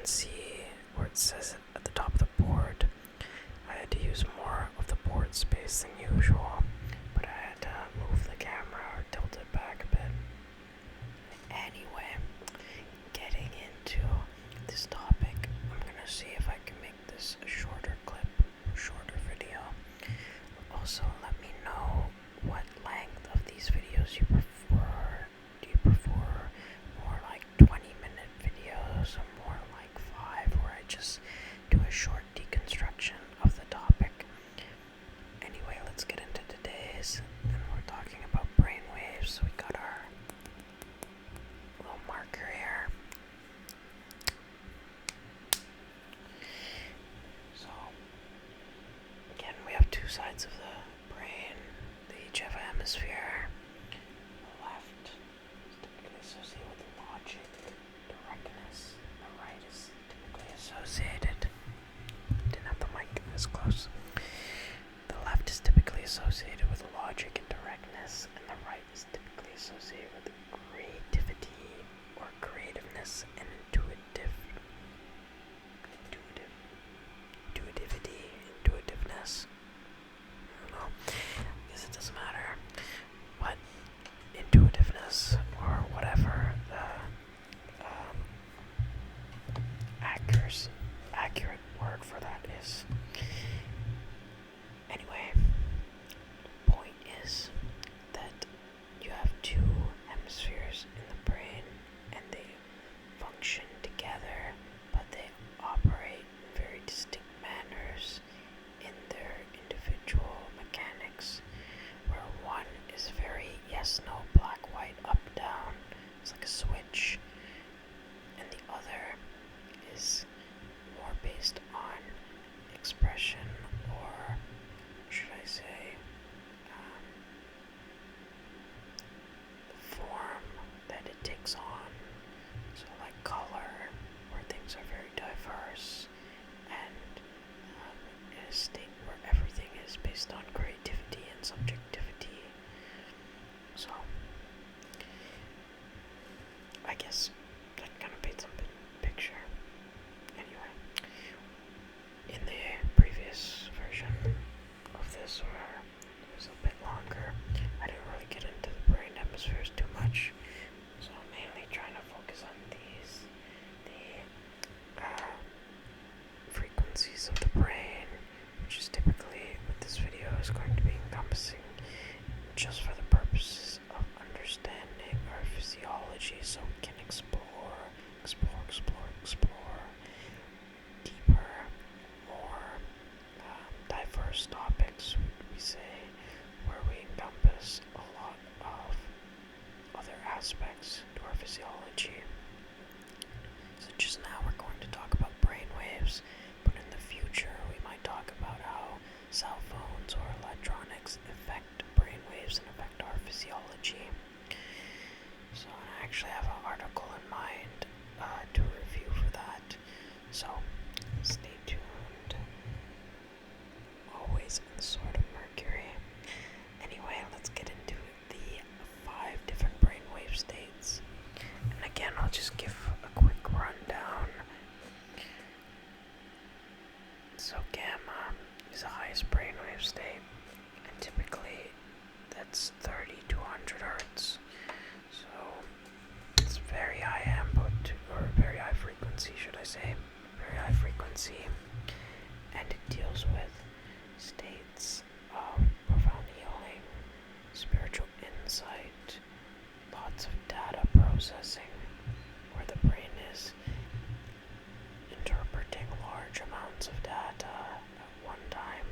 can see where it says it at the top of the board, I had to use more of the board space than usual, but I had to move the camera or tilt it back a bit. Anyway, getting into this topic, I'm gonna see if I can make this a shorter clip, shorter video. Also, let me know what length of these videos you prefer. Do you prefer more like 20-minute videos or more like 5, where I just do a short deconstruction of the topic? Anyway, let's get into today's, and we're talking about brainwaves. So we got our little marker here. So again, we have two sides of the brain. They each have a hemisphere. The left is typically associated with logic, directness. The right is typically associated. Didn't have the mic as close. The left is typically associated with logic and directness, and the right is typically associated with creativity or creativeness and intuitiveness. I don't know. I guess it doesn't matter. But intuitiveness, or whatever the accurate word for that is. Anyway, the point is that you have two hemispheres in the brain, and they function together, but they operate in very distinct manners in their individual mechanics, where one is very yes, no, black, white, up, down. It's like a switch. And the other is more based on expression, or should I say, the form that it takes on. So like color, where things are very diverse, and in a state where everything is based on creativity and subjectivity. So I guess that kind of paints a picture. Anyway, in the previous version of this, where it was a bit longer, I didn't really get into the brain hemispheres too much, so I'm mainly trying to focus on the frequencies of the brain, which is typically what this video is going to be encompassing, just for the purposes of understanding our physiology, so we can explore deeper, more diverse topics, we say, where we encompass a lot of other aspects to our physiology. So just now we're going to talk about brainwaves, but in the future we might talk about how cell phones or electronics affect brainwaves and affect our physiology. So I actually have an article in mind to review for that. So stay tuned. Always in the sword of Mercury. Anyway, let's get into the 5 different brainwave states. And again, I'll just give a quick rundown. So gamma is the highest brainwave state, and typically that's 30 to 100 hertz. So it's very high amplitude, or very high frequency, should I say. Very high frequency. And it deals with states of profound healing, spiritual insight, lots of data processing, where the brain is interpreting large amounts of data at one time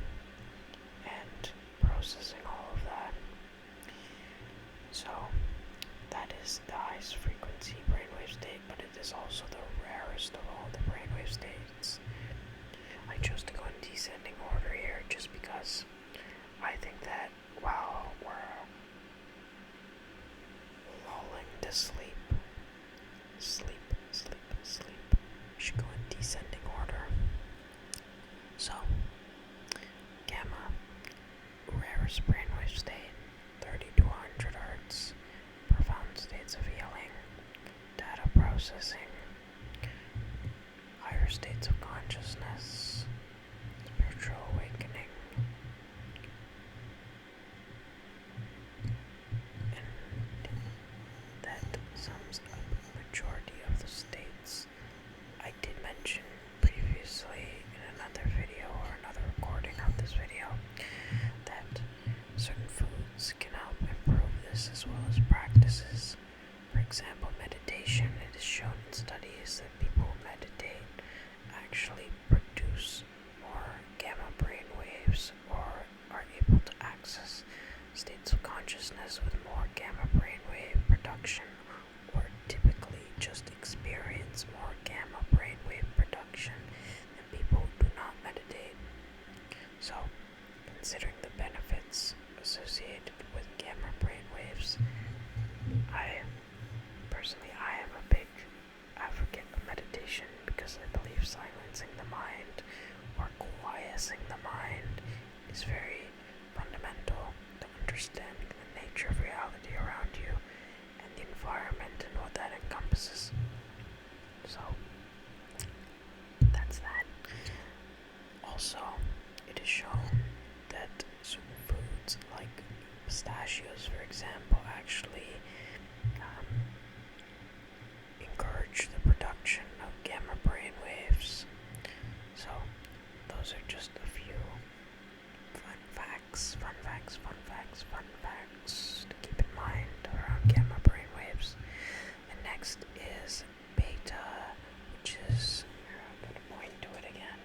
and processing all of that. So that is the highest frequency brainwave state, but it is also the rarest of all the brainwave states. I chose to go in descending order here just because I think that while we're lulling to sleep, states of consciousness, spiritual awakening, and that sums up the majority of the states. I did mention previously in another video or another recording of this video that certain foods can help improve this as well as practices. For example, meditation. It is shown in studies that people who meditate actually produce more gamma brain waves or are able to access states of consciousness with more gamma brain wave production, or typically just experience more gamma brain wave production than people who do not meditate. So, considering the benefits associated with gamma brain waves, I am a big advocate of meditation because I believe silencing the mind or quiescing the mind is very fundamental to understanding the nature of reality around you and the environment and what that encompasses. So, that's that. Also, it is shown that certain foods like pistachios, for example, actually encourage the production of gamma brain waves. So, those are just a few fun facts to keep in mind around gamma brain waves. And next is beta, which is, I'm going to point to it again,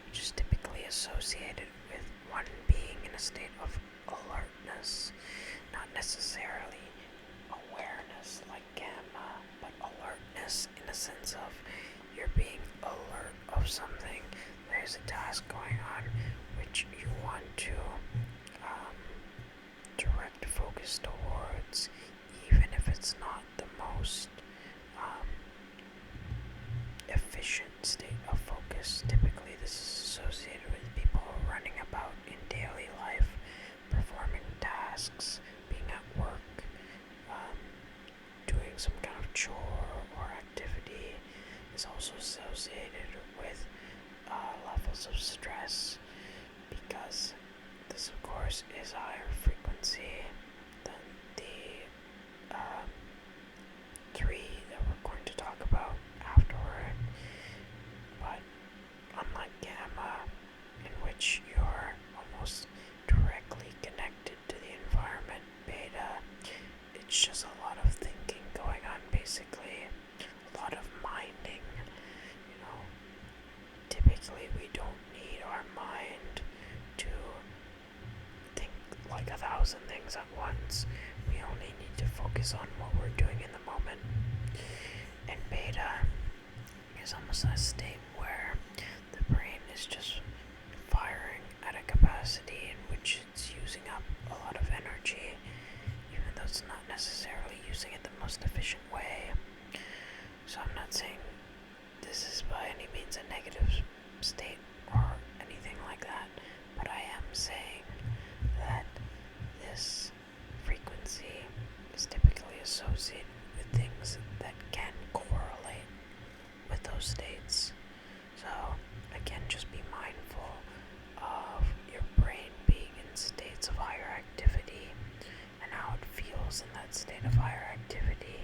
which is typically associated with one being in a state of alertness, not necessarily awareness like gamma, but alertness in a sense of you're being alert of something. There's a task going on which you want to direct focus towards, even if it's not the most efficient state of focus. Typically this is associated with people running about in daily life, performing tasks, being at work, doing some kind of chore or activity. Is also associated with levels of stress, because this of course is higher frequency than the three that we're going to talk about afterward. But unlike gamma, in which you're almost directly connected to the environment, beta, it's just a lot of thinking going on, basically a lot of minding. Typically we don't need our mind to think like 1,000 things at once. We only need to focus on what we're doing in the moment. And beta is almost a state where the brain is just firing at a capacity in which it's using up a lot of energy, even though it's not necessarily using it the most efficient way. So I'm not saying this is by any means a negative state or anything like that, but I am saying that this frequency is typically associated with things that can correlate with those states. So again, just be mindful of your brain being in states of higher activity and how it feels in that state of higher activity,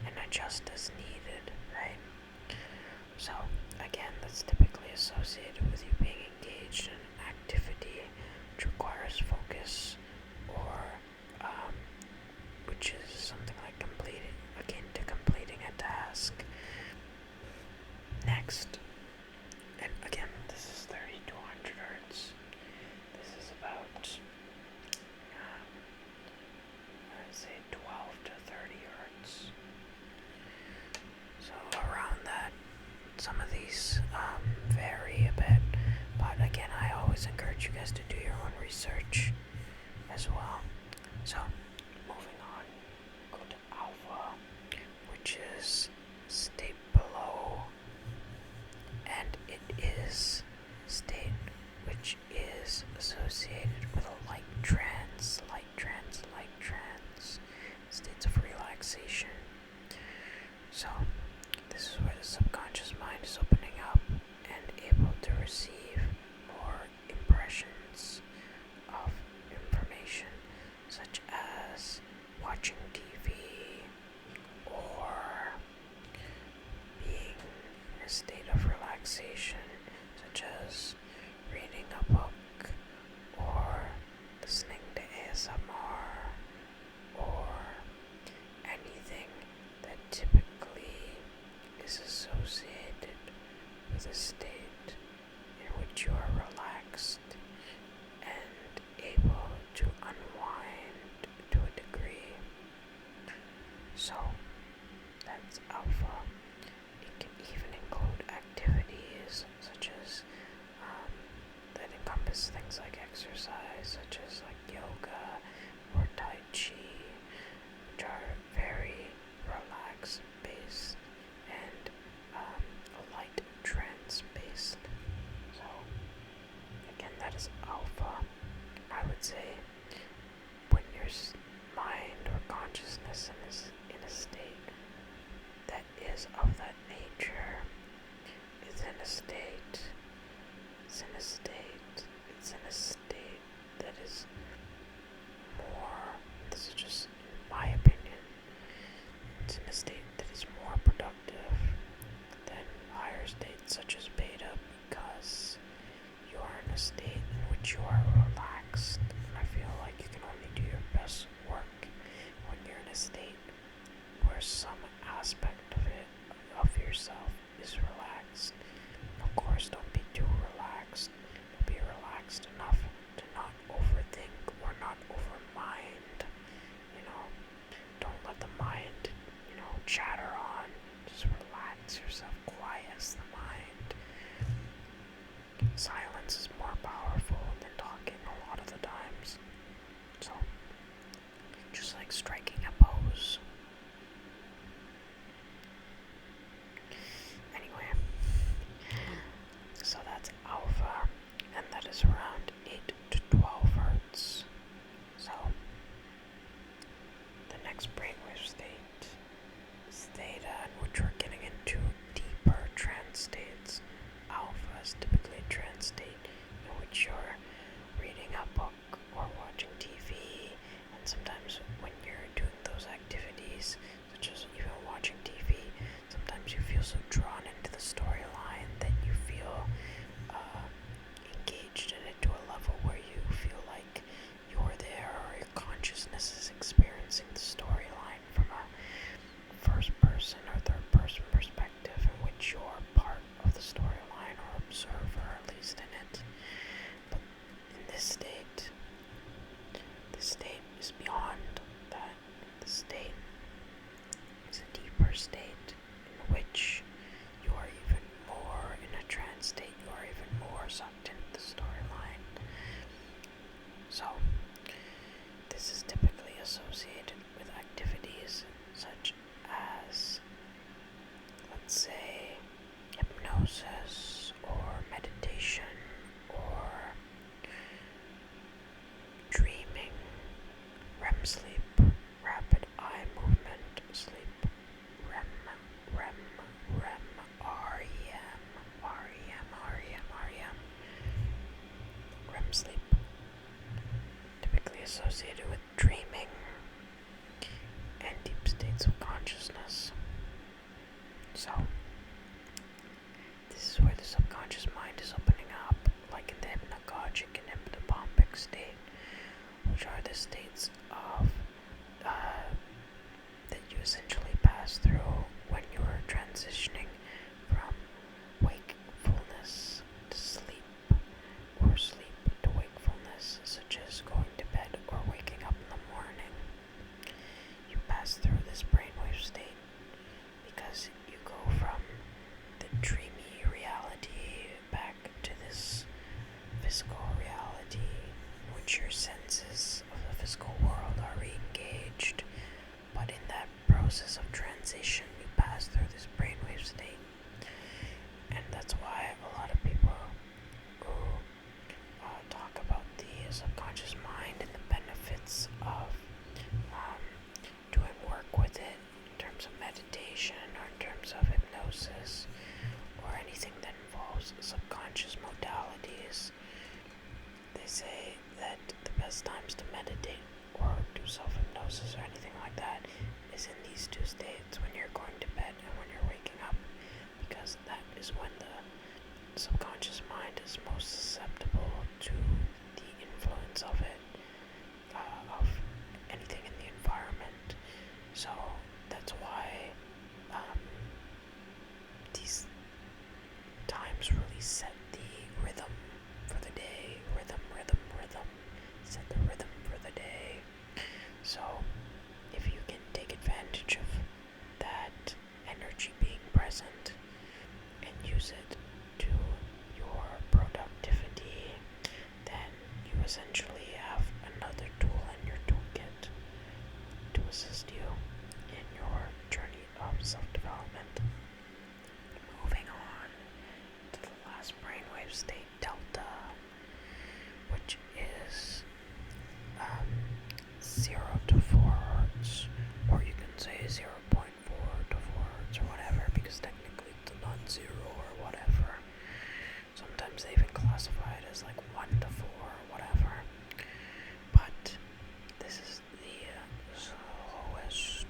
and adjust as needed, right? So again, that's typically associated with you being engaged in an activity which requires focus, or which is something like akin to completing a task. Next, and again, this is 30 to 100 hertz. This is about, I'd say 12 to 30 hertz. So around that. Some of these vary a bit, but again, I always encourage you guys to do your own research as well. So, moving on, go to alpha, which is state below, and it is state which is associated with a light trance, states of relaxation. So, this is where the subconscious mind is open a state of relaxation, such as reading a book, or listening to ASMR, or anything that typically is associated with a state in which you are relaxed and able to unwind to a degree. So, that's alpha. It can even include activities such as that encompass things like exercise, such as like yoga or tai chi, which are very relaxed based and light trance based. So again, that is alpha. I would say when your mind or consciousness is in a state that is of that nature, it's in a state that is more, this is just in my opinion, it's in a state that is more productive than higher states such as beta, because you are in a state in which you are relaxed, and I feel like you can only do your best work when you're in a state where some aspect of yourself is relaxed. Of course, don't be too relaxed, but be relaxed enough to not overthink or not overmind. Don't let the mind, chatter on. Just relax yourself, quiet the mind. Silence is more powerful than talking a lot of the times. So, just like striking a pose. Anyway, so that's alpha, and that is around 8 to 12 hertz. So, the next brainwave state is theta, in which we're getting into deeper trance states. Alpha is typically a trance state in which you're reading a book or watching TV, and sometimes when you're doing those activities, such as even watching TV, sometimes you feel so drawn into the storyline that you feel engaged in it to a level where you feel like you're there, or your consciousness is experiencing the storyline from a first person or third person perspective, in which you're part of the storyline or observer, at least in it. But in this state is beyond that. The state is a deeper state in which you are even more in a trance state, you are even more sucked into the storyline. So, this is typically associated with activities such as, let's say, hypnosis or meditation or dreaming, REM sleep, rapid eye movement sleep, REM, REM sleep, typically associated with dreaming and deep states of consciousness. So, this is where the subconscious mind is opening up, like in the hypnagogic and hypnopompic state, which are the states of that you essentially pass through when you are transitioning from wakefulness to sleep, or sleep to wakefulness, such as going to bed or waking is when the subconscious mind is most susceptible to the influence of it, of anything in the environment. So that's why these times really set the rhythm for the day. Rhythm, set the rhythm for the day. So if you can take advantage of that energy being present and use it to your productivity, then you essentially have another tool in your toolkit to assist you in your journey of self-development. Moving on to the last brainwave state, Delta, which is 0 to 4 hertz, or you can say 0.4 to 4 hertz or whatever, because technically it's not 0 or whatever. Sometimes they even classify it as like 1 to 4 or whatever. But this is the lowest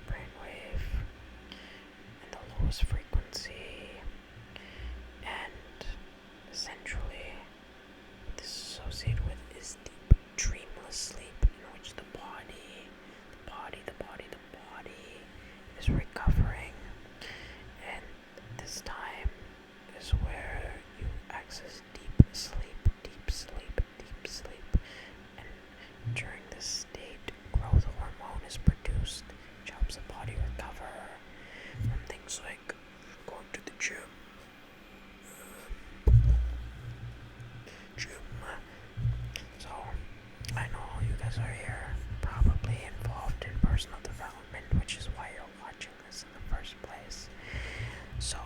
brainwave and the lowest frequency, and essentially what this is associated with is deep dreamless sleep, in which the body is recovering, and this time is where you access deep sleep, and during this state, growth hormone is produced, which helps the body recover from things like going to the gym. So, I know you guys are here, probably involved in personal development, which is why you're watching this in the first place. So,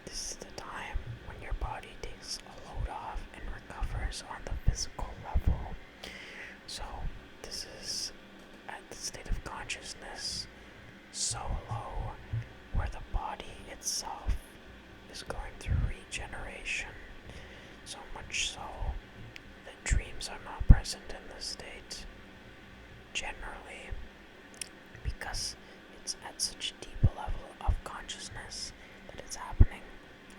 this is the time when your body takes a load off and recovers on the physical level. So, this is at the state of consciousness so low where the body itself is going through regeneration. So much so that dreams are not present in this state, generally, because it's at such a deep level of consciousness that it's happening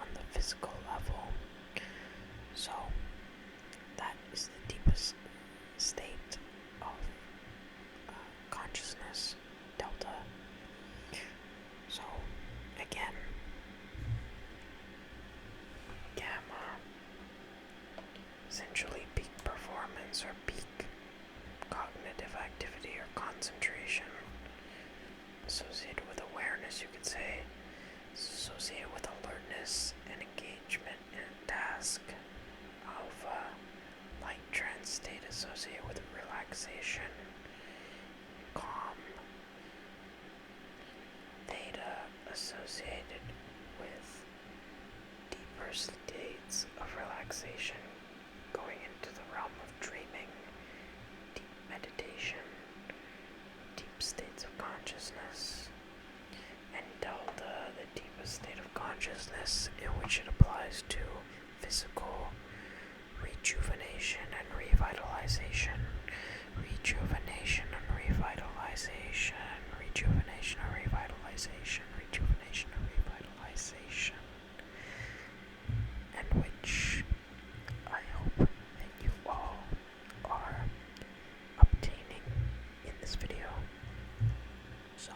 on the physical level. So that is the deepest state of consciousness, Delta. So again, Gamma, essentially peak performance or peak cognitive activity or concentration, associated with awareness, you could say, associated with alertness and engagement in a task. Alpha, light trance state associated with relaxation, calm. Theta associated with deeper states of relaxation, going into the realm of dreaming, deep meditation, deep states of consciousness, and Delta, the deepest state of consciousness in which it applies to physical rejuvenation and revitalization, rejuvenation and revitalization, rejuvenation and revitalization, rejuvenation and revitalization, and which I hope that you all are obtaining in this video. So,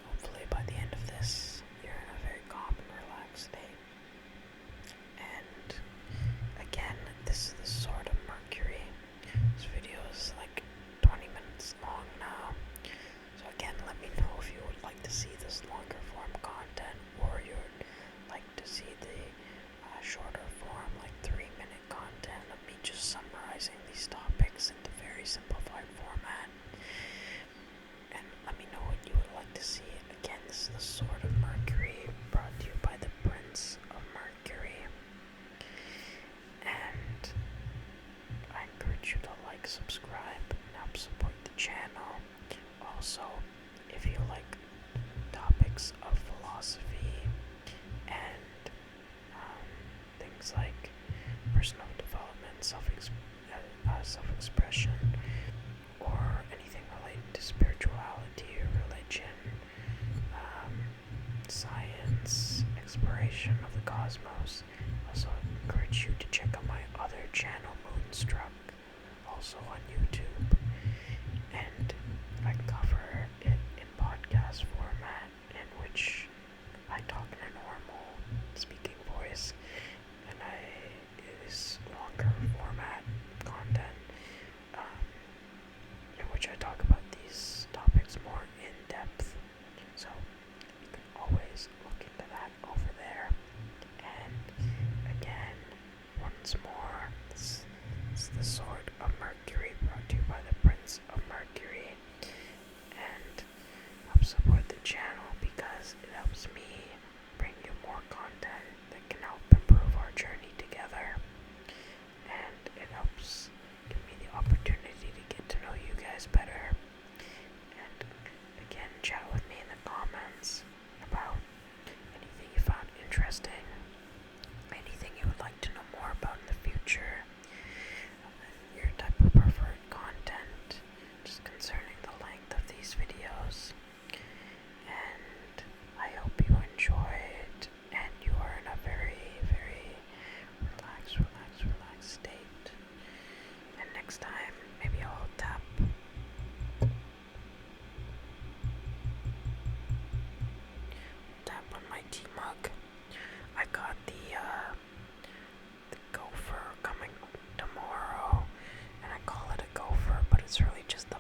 hopefully by the end of this, you're in a very calm and relaxed state. And again, this is the Sword of Mercury. This video is like 20 minutes long now. So again, let me know if you would like to see exploration of the cosmos. Also encourage you to check out my other channel, Moonstruck, also on YouTube. And I cover it in podcast format, in which I talk in a normal speaking voice, and it is longer format content, in which I talk about these topics more in depth. So you can always look into that over there. And again, once more, this is the Sword of Mercury, brought to you by the Prince of Mercury. And help support the channel because it helps me bring you more content that can help improve our journey together. And it helps give me the opportunity to get to know you guys better. And again, chat with me in the comments about anything you found interesting, anything you would like to know more about in the future, your type of preferred content, just concerning the length of these videos. And I hope you enjoyed and you are in a very, very relaxed state. And next time, maybe I'll tap on my tea mug. I got the gopher coming tomorrow, and I call it a gopher, but it's really just the